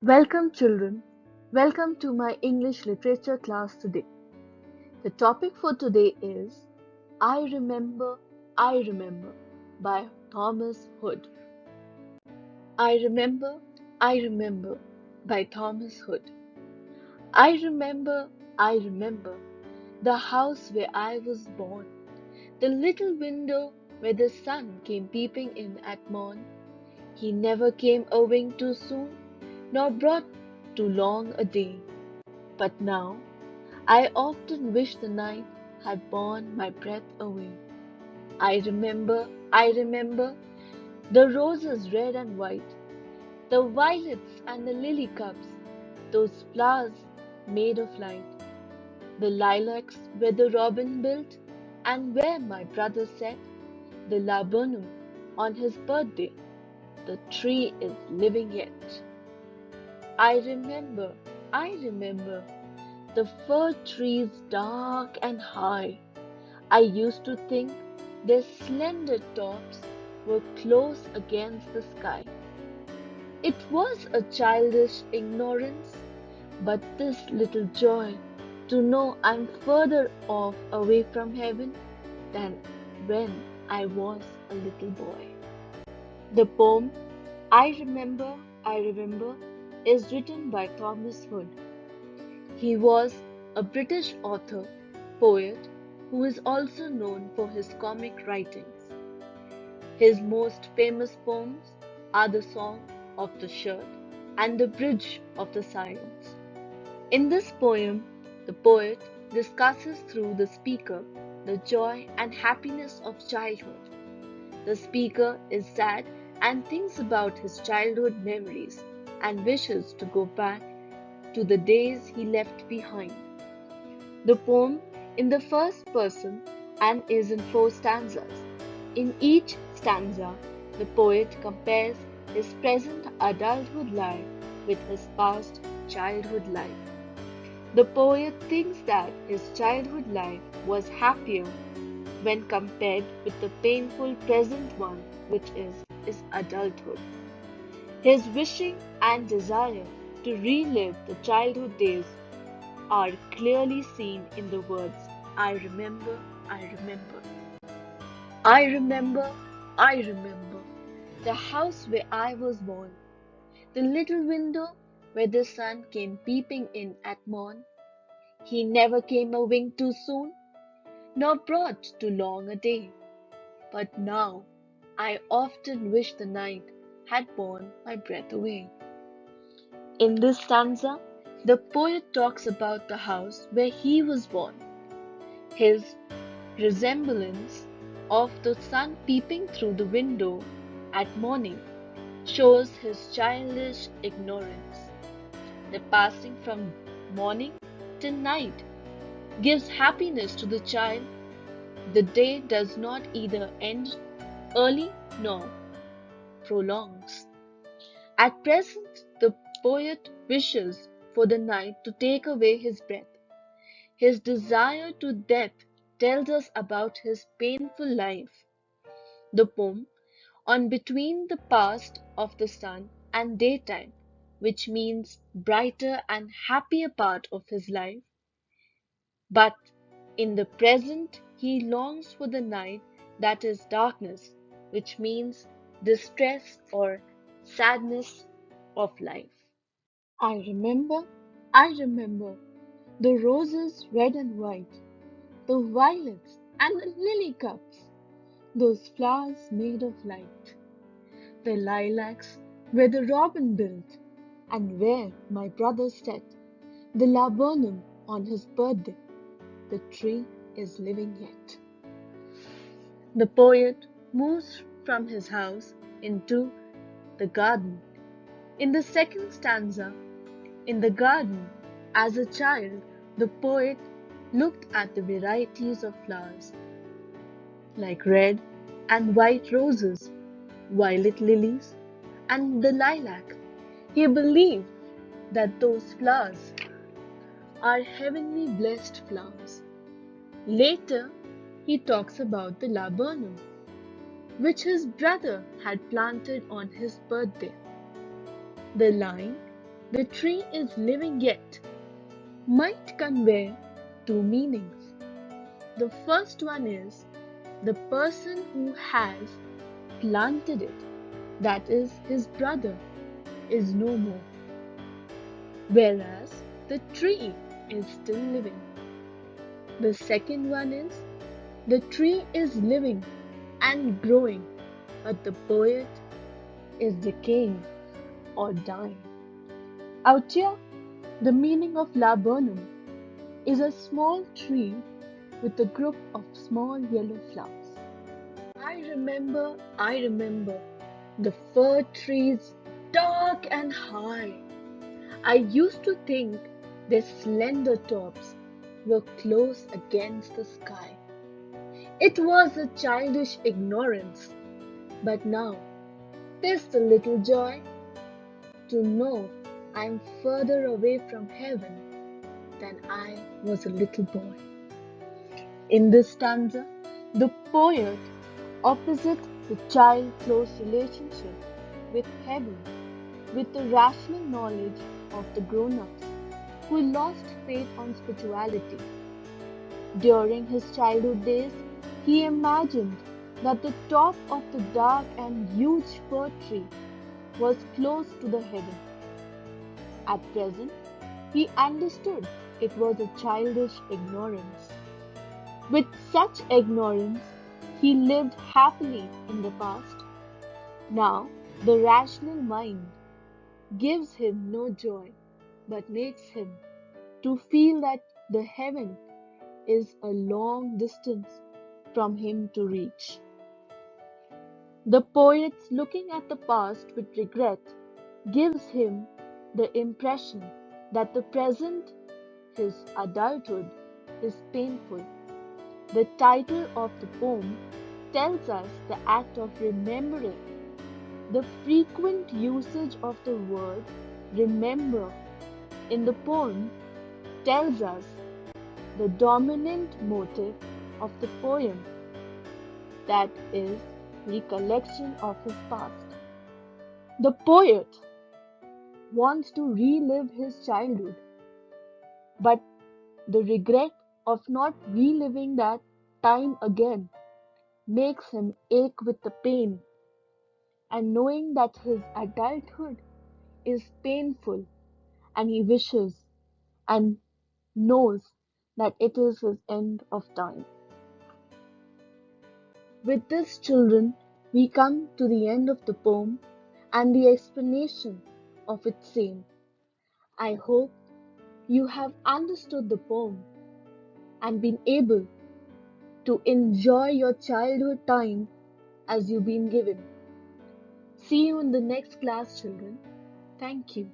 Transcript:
Welcome, children. Welcome to my English literature class today. The topic for today is I Remember by Thomas Hood. I remember, I remember by Thomas Hood. I remember the house where I was born, the little window where the sun came peeping in at morn. He never came a wing too soon, nor brought too long a day. But now I often wish the night had borne my breath away. I remember the roses red and white, the violets and the lily cups, those flowers made of light, the lilacs where the robin built, and where my brother sat, the laburnum on his birthday. The tree is living yet. I remember, I remember the fir trees dark and high. I used to think their slender tops were close against the sky. It was a childish ignorance, but this little joy to know I'm further off away from heaven than when I was a little boy. The poem I Remember is written by Thomas Hood. He was a British author, poet, who is also known for his comic writings. His most famous poems are The Song of the Shirt and The Bridge of the Silence. In this poem, the poet discusses through the speaker the joy and happiness of childhood. The speaker is sad and thinks about his childhood memories and wishes to go back to the days he left behind. The poem in the first person and is in four stanzas. In each stanza, the poet compares his present adulthood life with his past childhood life. The poet thinks that his childhood life was happier when compared with the painful present one, which is his adulthood. His wishing and desire to relive the childhood days are clearly seen in the words I remember, I remember. I remember, I remember the house where I was born, the little window where the sun came peeping in at morn. He never came a wing too soon, nor brought too long a day. But now I often wish the night had borne my breath away. In this stanza, the poet talks about the house where he was born. His resemblance of the sun peeping through the window at morning shows his childish ignorance. The passing from morning till night gives happiness to the child. The day does not either end early nor prolongs. At present, the poet wishes for the night to take away his breath. His desire to death tells us about his painful life. The poem on between the past of the sun and daytime, which means brighter and happier part of his life, but in the present he longs for the night that is darkness, which means distress or sadness of life. I remember the roses red and white, the violets and the lily cups, those flowers made of light, the lilacs where the robin built, and where my brother sat, the laburnum on his birthday. The tree is living yet. The poet moves from his house into the garden. In the second stanza, in the garden, as a child, the poet looked at the varieties of flowers, like red and white roses, violet lilies, and the lilac. He believed that those flowers are heavenly blessed flowers. Later, he talks about the laburnum, which his brother had planted on his birthday. The line, The tree is living yet might convey two meanings. The first one is the person who has planted it, that is, his brother, is no more, whereas the tree is still living. The second one is the tree is living and growing, but the poet is decaying or dying. Out here, the meaning of laburnum is a small tree with a group of small yellow flowers. I remember the fir trees dark and high. I used to think their slender tops were close against the sky. It was a childish ignorance, but now there's the little joy to know I'm further away from heaven than I was a little boy. In this stanza, the poet opposite the child close relationship with heaven with the rational knowledge of the grown-ups who lost faith on spirituality. During his childhood days, he imagined that the top of the dark and huge fir tree was close to the heaven. At present, he understood it was a childish ignorance. With such ignorance, he lived happily in the past. Now, the rational mind gives him no joy, but makes him to feel that the heaven is a long distance from him to reach. The poet, looking at the past with regret, gives him the impression that the present, his adulthood, is painful. The title of the poem tells us the act of remembering. The frequent usage of the word remember in the poem tells us the dominant motive of the poem, that is, recollection of his past. The poet wants to relive his childhood, but the regret of not reliving that time again makes him ache with the pain, and knowing that his adulthood is painful, and he wishes and knows that it is his end of time. With this, children, we come to the end of the poem and the explanation of its same. I hope you have understood the poem and been able to enjoy your childhood time as you've been given. See you in the next class, children. Thank you.